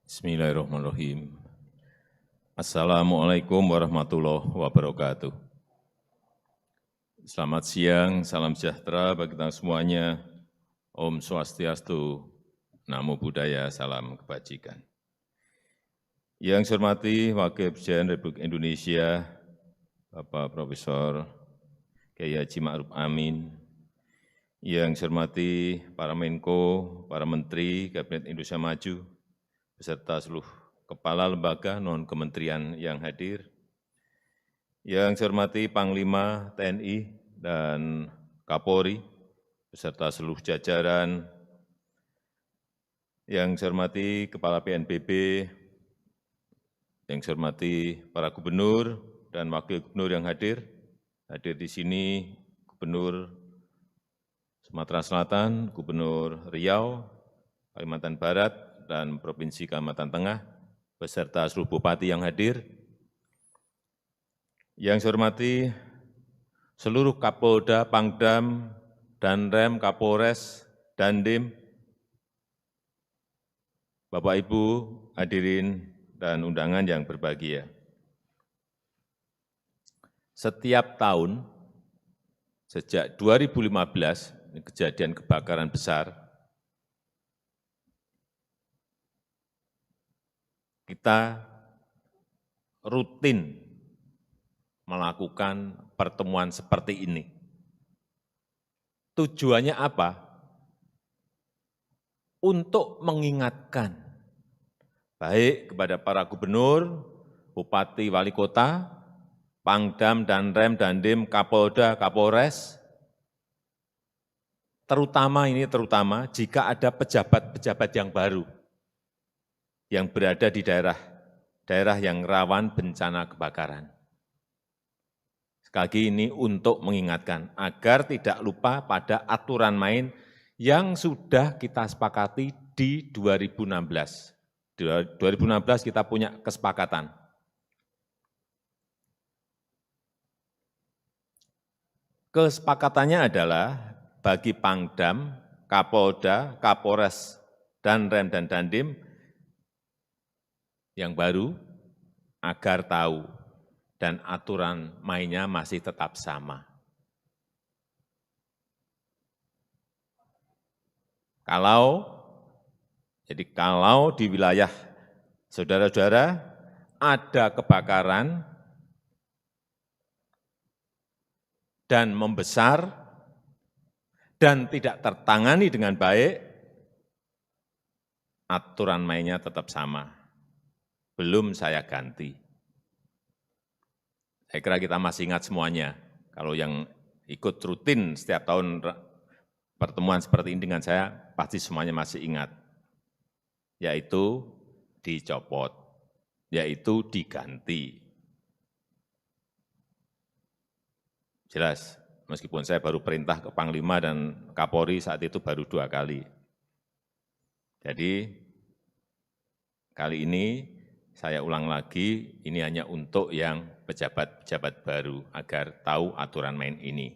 Bismillahirrahmanirrahim. Assalamualaikum warahmatullahi wabarakatuh. Selamat siang, salam sejahtera bagi kita semuanya. Om Swastiastu, Namo Buddhaya, salam kebajikan. Yang saya hormati Wakil Presiden Republik Indonesia, Bapak Profesor Kiai Haji Ma'ruf Amin. Yang saya hormati para Menko, para Menteri Kabinet Indonesia Maju, beserta seluruh kepala lembaga non-kementerian yang hadir, yang saya hormati Panglima TNI dan Kapolri, beserta seluruh jajaran, yang saya hormati Kepala BNPB, yang saya hormati para gubernur dan wakil gubernur yang hadir di sini Gubernur Sumatera Selatan, Gubernur Riau, Kalimantan Barat, dan Provinsi Kalimantan Tengah, beserta seluruh bupati yang hadir. Yang saya hormati seluruh Kapolda, Pangdam, Danrem, Kapolres, Dandim, Bapak Ibu hadirin dan undangan yang berbahagia. Setiap tahun, sejak 2015, kejadian kebakaran besar, kita rutin melakukan pertemuan seperti ini. Tujuannya apa? Untuk mengingatkan baik kepada para gubernur, bupati, wali kota, Pangdam, Danrem, Dandim, Kapolda, Kapolres, terutama jika ada pejabat-pejabat yang baru yang berada di daerah yang rawan bencana kebakaran. Sekali lagi ini untuk mengingatkan agar tidak lupa pada aturan main yang sudah kita sepakati di 2016. Di 2016 kita punya kesepakatan. Kesepakatannya adalah bagi Pangdam, Kapolda, Kapolres, Danrem, dan Dandim yang baru agar tahu dan aturan mainnya masih tetap sama. Kalau di wilayah saudara-saudara ada kebakaran dan membesar dan tidak tertangani dengan baik, aturan mainnya tetap sama. Belum saya ganti. Saya kira kita masih ingat semuanya. Kalau yang ikut rutin setiap tahun pertemuan seperti ini dengan saya, pasti semuanya masih ingat. Yaitu dicopot, yaitu diganti. Jelas, meskipun saya baru perintah ke Panglima dan Kapolri saat itu baru 2 kali. Jadi, kali ini saya ulang lagi, ini hanya untuk yang pejabat-pejabat baru agar tahu aturan main ini.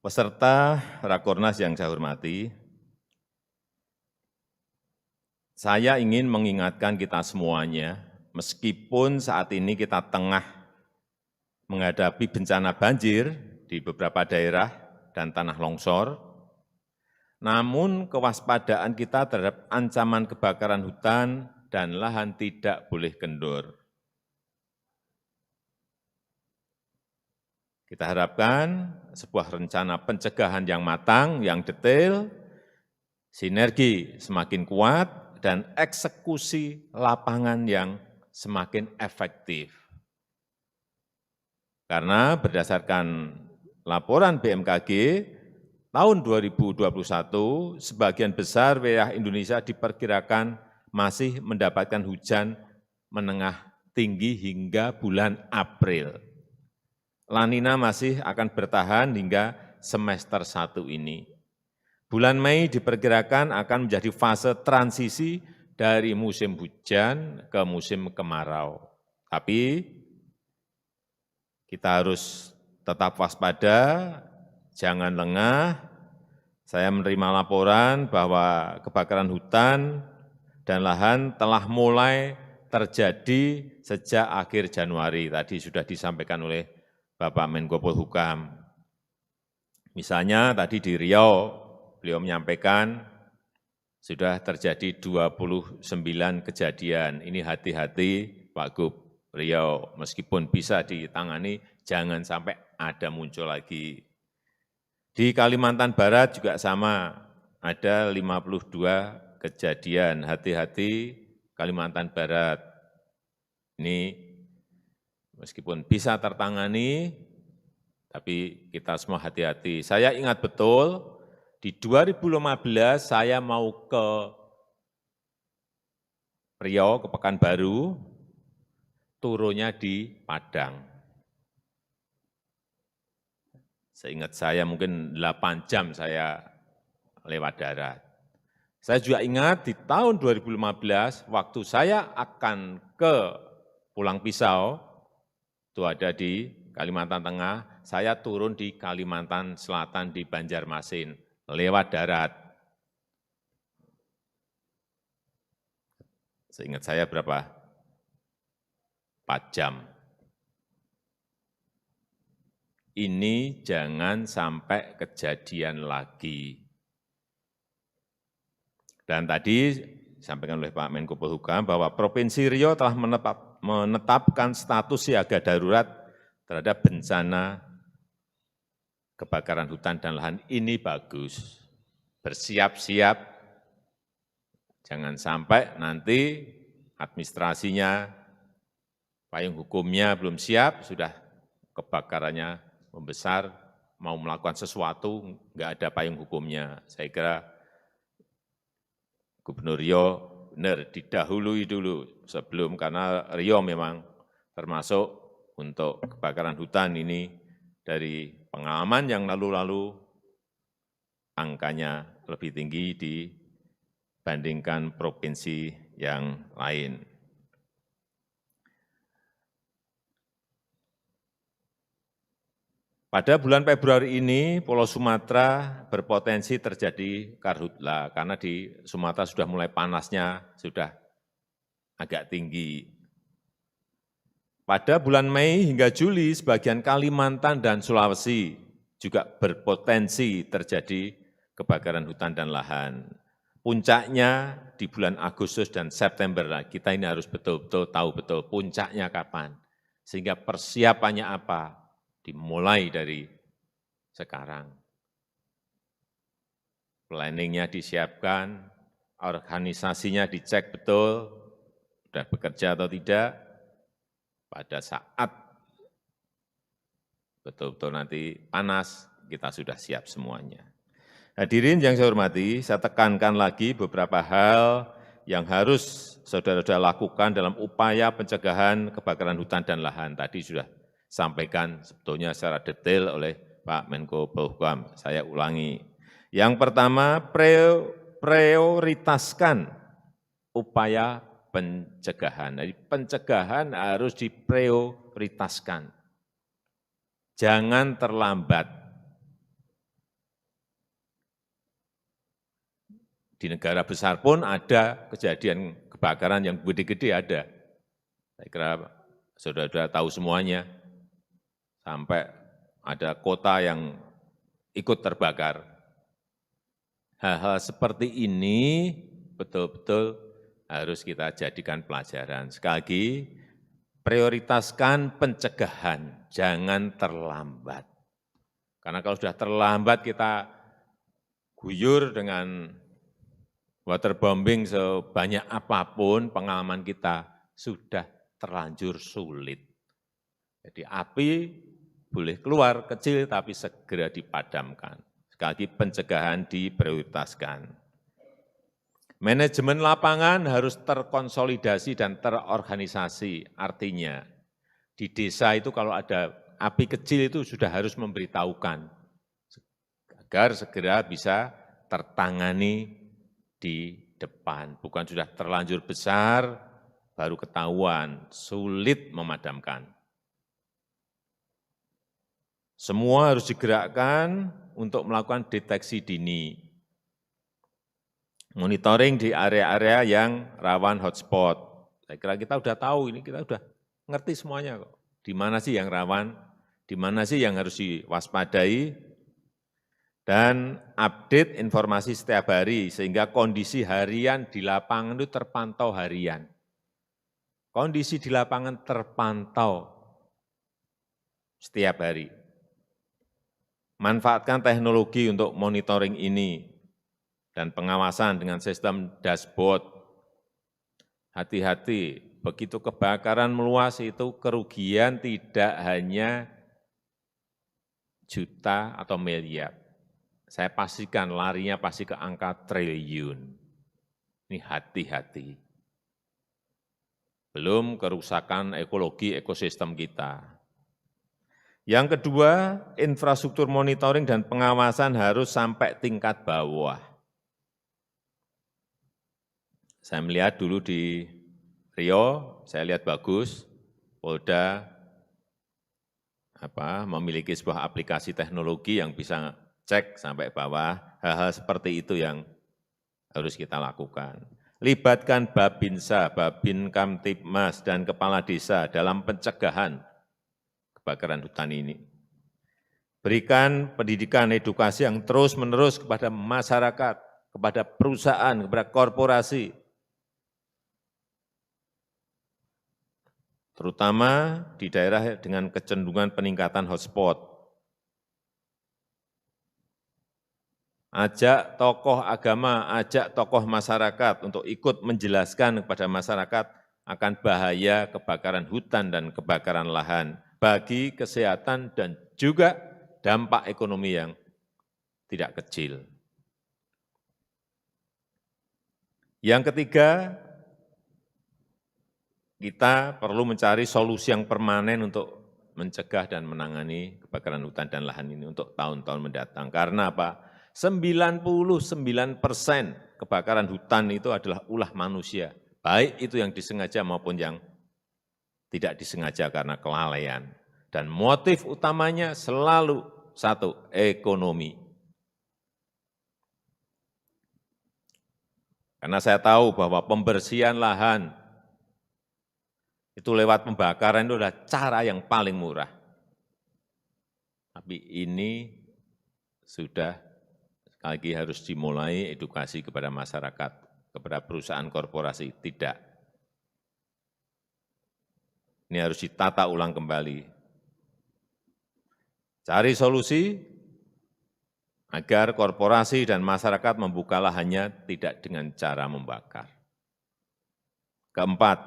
Peserta Rakornas yang saya hormati, saya ingin mengingatkan kita semuanya, meskipun saat ini kita tengah menghadapi bencana banjir di beberapa daerah dan tanah longsor, namun kewaspadaan kita terhadap ancaman kebakaran hutan dan lahan tidak boleh kendor. Kita harapkan sebuah rencana pencegahan yang matang, yang detail, sinergi semakin kuat, dan eksekusi lapangan yang semakin efektif. Karena berdasarkan laporan BMKG, tahun 2021, sebagian besar wilayah Indonesia diperkirakan masih mendapatkan hujan menengah tinggi hingga bulan April. La Nina masih akan bertahan hingga semester 1 ini. Bulan Mei diperkirakan akan menjadi fase transisi dari musim hujan ke musim kemarau. Tapi kita harus tetap waspada, jangan lengah, saya menerima laporan bahwa kebakaran hutan dan lahan telah mulai terjadi sejak akhir Januari. Tadi sudah disampaikan oleh Bapak Menko Polhukam. Misalnya tadi di Riau, beliau menyampaikan sudah terjadi 29 kejadian. Ini hati-hati Pak Gub Riau, meskipun bisa ditangani, jangan sampai ada muncul lagi. Di Kalimantan Barat juga sama, ada 52 kejadian. Hati-hati Kalimantan Barat. Ini meskipun bisa tertangani, tapi kita semua hati-hati. Saya ingat betul, di 2015 saya mau ke Riau, ke Pekanbaru, turunnya di Padang. Seingat saya mungkin 8 jam saya lewat darat. Saya juga ingat di tahun 2015, waktu saya akan ke Pulang Pisau, itu ada di Kalimantan Tengah, saya turun di Kalimantan Selatan di Banjarmasin, lewat darat. Seingat saya berapa? 4 jam. Ini jangan sampai kejadian lagi. Dan tadi disampaikan oleh Pak Menko Polhukam bahwa Provinsi Riau telah menetapkan status siaga darurat terhadap bencana kebakaran hutan dan lahan. Ini bagus, bersiap-siap, jangan sampai nanti administrasinya, payung hukumnya belum siap, sudah kebakarannya membesar, mau melakukan sesuatu, nggak ada payung hukumnya. Saya kira Gubernur Riau benar didahului dulu sebelum, karena Riau memang termasuk untuk kebakaran hutan ini dari pengalaman yang lalu-lalu angkanya lebih tinggi dibandingkan provinsi yang lain. Pada bulan Februari ini, Pulau Sumatera berpotensi terjadi karhutla, karena di Sumatera sudah mulai panasnya, sudah agak tinggi. Pada bulan Mei hingga Juli, sebagian Kalimantan dan Sulawesi juga berpotensi terjadi kebakaran hutan dan lahan. Puncaknya di bulan Agustus dan September, kita ini harus betul-betul tahu betul puncaknya kapan, sehingga persiapannya apa, dimulai dari sekarang. Planningnya disiapkan, organisasinya dicek betul, sudah bekerja atau tidak, pada saat betul-betul nanti panas, kita sudah siap semuanya. Hadirin yang saya hormati, saya tekankan lagi beberapa hal yang harus saudara-saudara lakukan dalam upaya pencegahan kebakaran hutan dan lahan. Tadi sudah sampaikan sebetulnya secara detail oleh Pak Menko Polhukam. Saya ulangi. Yang pertama, prioritaskan upaya pencegahan. Jadi pencegahan harus diprioritaskan. Jangan terlambat. Di negara besar pun ada kejadian kebakaran yang gede-gede ada. Saya kira saudara-saudara tahu semuanya. Sampai ada kota yang ikut terbakar. Hal-hal seperti ini betul-betul harus kita jadikan pelajaran. Sekali lagi, prioritaskan pencegahan, jangan terlambat. Karena kalau sudah terlambat kita guyur dengan waterbombing sebanyak apapun, pengalaman kita sudah terlanjur sulit. Jadi api boleh keluar kecil tapi segera dipadamkan. Sekali lagi pencegahan diprioritaskan. Manajemen lapangan harus terkonsolidasi dan terorganisasi. Artinya di desa itu kalau ada api kecil itu sudah harus memberitahukan agar segera bisa tertangani di depan. Bukan sudah terlanjur besar baru ketahuan, sulit memadamkan. Semua harus digerakkan untuk melakukan deteksi dini, monitoring di area-area yang rawan hotspot. Saya kira kita sudah tahu ini, kita sudah ngerti semuanya kok. Di mana sih yang rawan, di mana sih yang harus diwaspadai, dan update informasi setiap hari sehingga kondisi harian di lapangan itu terpantau harian. Kondisi di lapangan terpantau setiap hari. Manfaatkan teknologi untuk monitoring ini dan pengawasan dengan sistem dashboard. Hati-hati, begitu kebakaran meluas itu kerugian tidak hanya juta atau miliar. Saya pastikan larinya pasti ke angka triliun. Ini hati-hati. Belum kerusakan ekologi ekosistem kita. Yang kedua, infrastruktur monitoring dan pengawasan harus sampai tingkat bawah. Saya melihat dulu di Riau, saya lihat bagus, Polda memiliki sebuah aplikasi teknologi yang bisa cek sampai bawah, hal-hal seperti itu yang harus kita lakukan. Libatkan Babinsa, Babin Kamtibmas, dan Kepala Desa dalam pencegahan kebakaran hutan ini. Berikan pendidikan edukasi yang terus-menerus kepada masyarakat, kepada perusahaan, kepada korporasi, terutama di daerah dengan kecenderungan peningkatan hotspot. Ajak tokoh agama, ajak tokoh masyarakat untuk ikut menjelaskan kepada masyarakat akan bahaya kebakaran hutan dan kebakaran lahan bagi kesehatan dan juga dampak ekonomi yang tidak kecil. Yang ketiga, kita perlu mencari solusi yang permanen untuk mencegah dan menangani kebakaran hutan dan lahan ini untuk tahun-tahun mendatang. Karena apa? 99% kebakaran hutan itu adalah ulah manusia, baik itu yang disengaja maupun yang tidak disengaja karena kelalaian. Dan motif utamanya selalu satu, ekonomi. Karena saya tahu bahwa pembersihan lahan itu lewat pembakaran itu adalah cara yang paling murah. Tapi ini sudah sekali lagi harus dimulai edukasi kepada masyarakat, kepada perusahaan korporasi, tidak. Ini harus ditata ulang kembali. Cari solusi agar korporasi dan masyarakat membuka lahannya tidak dengan cara membakar. Keempat,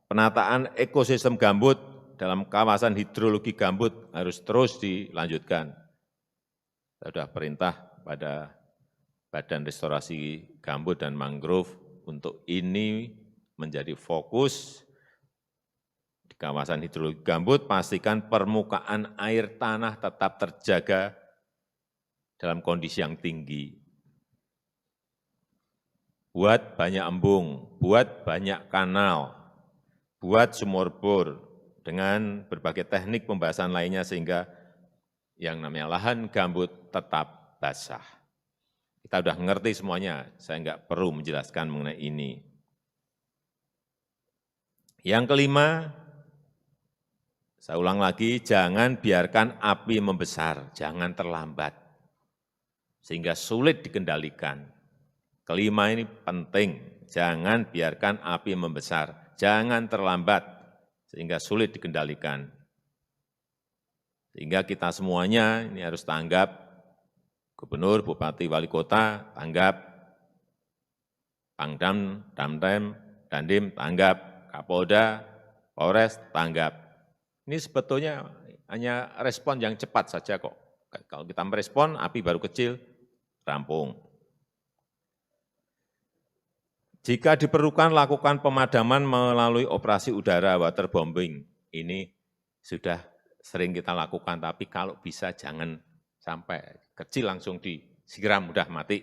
penataan ekosistem gambut dalam kawasan hidrologi gambut harus terus dilanjutkan. Saya sudah perintah pada Badan Restorasi Gambut dan Mangrove untuk ini menjadi fokus di kawasan hidrologi gambut, pastikan permukaan air tanah tetap terjaga dalam kondisi yang tinggi. Buat banyak embung, buat banyak kanal, buat sumur bor dengan berbagai teknik pembahasan lainnya sehingga yang namanya lahan gambut tetap basah. Kita sudah mengerti semuanya, saya enggak perlu menjelaskan mengenai ini. Yang kelima, saya ulang lagi, jangan biarkan api membesar, jangan terlambat, sehingga sulit dikendalikan. Kelima ini penting, jangan biarkan api membesar, jangan terlambat, sehingga sulit dikendalikan. Sehingga kita semuanya ini harus tanggap, Gubernur, Bupati, Wali Kota, tanggap, Pangdam, Damrem, Dandim, tanggap, Kapolda, Polres, tanggap. Ini sebetulnya hanya respon yang cepat saja kok. Kalau kita merespon, api baru kecil, rampung. Jika diperlukan, lakukan pemadaman melalui operasi udara waterbombing. Ini sudah sering kita lakukan, tapi kalau bisa jangan sampai kecil langsung disiram, udah mati.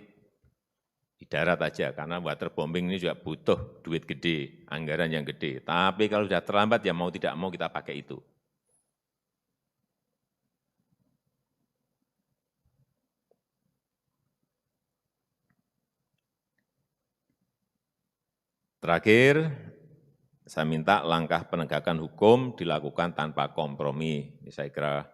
Di darat aja, karena waterbombing ini juga butuh duit gede, anggaran yang gede. Tapi kalau sudah terlambat, ya mau tidak mau kita pakai itu. Terakhir, saya minta langkah penegakan hukum dilakukan tanpa kompromi. Saya kira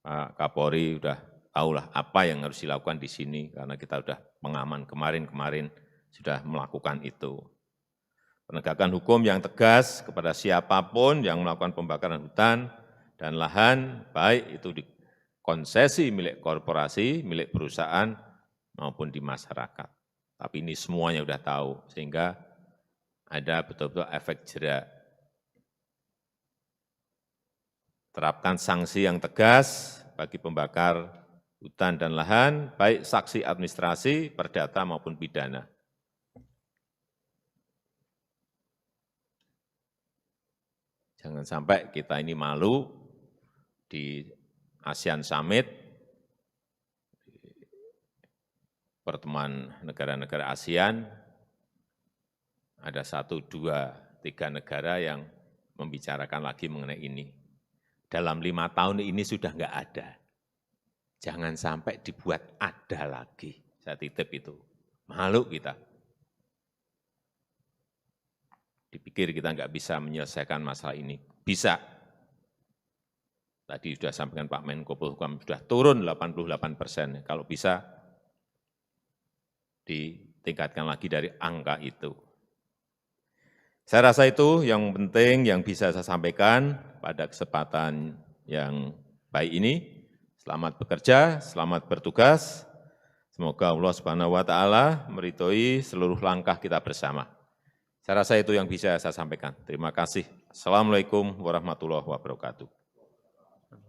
Pak Kapolri sudah tahulah apa yang harus dilakukan di sini, karena kita sudah pengaman kemarin sudah melakukan itu. Penegakan hukum yang tegas kepada siapapun yang melakukan pembakaran hutan dan lahan, baik itu di konsesi milik korporasi, milik perusahaan, maupun di masyarakat. Tapi ini semuanya sudah tahu, sehingga ada betul-betul efek jerak. Terapkan sanksi yang tegas bagi pembakar hutan dan lahan, baik sanksi administrasi, perdata maupun pidana. Jangan sampai kita ini malu di ASEAN Summit, pertemuan negara-negara ASEAN, ada 1, 2, 3 negara yang membicarakan lagi mengenai ini. Dalam 5 tahun ini sudah enggak ada. Jangan sampai dibuat ada lagi. Saya titip itu. Malu kita. Dipikir kita enggak bisa menyelesaikan masalah ini. Bisa. Tadi sudah sampaikan Pak Menko Polhukam, sudah turun 88%. Kalau bisa, ditingkatkan lagi dari angka itu. Saya rasa itu yang penting yang bisa saya sampaikan pada kesempatan yang baik ini. Selamat bekerja, selamat bertugas. Semoga Allah Subhanahu wa Ta'ala meridhoi seluruh langkah kita bersama. Saya rasa itu yang bisa saya sampaikan. Terima kasih. Assalamualaikum warahmatullahi wabarakatuh.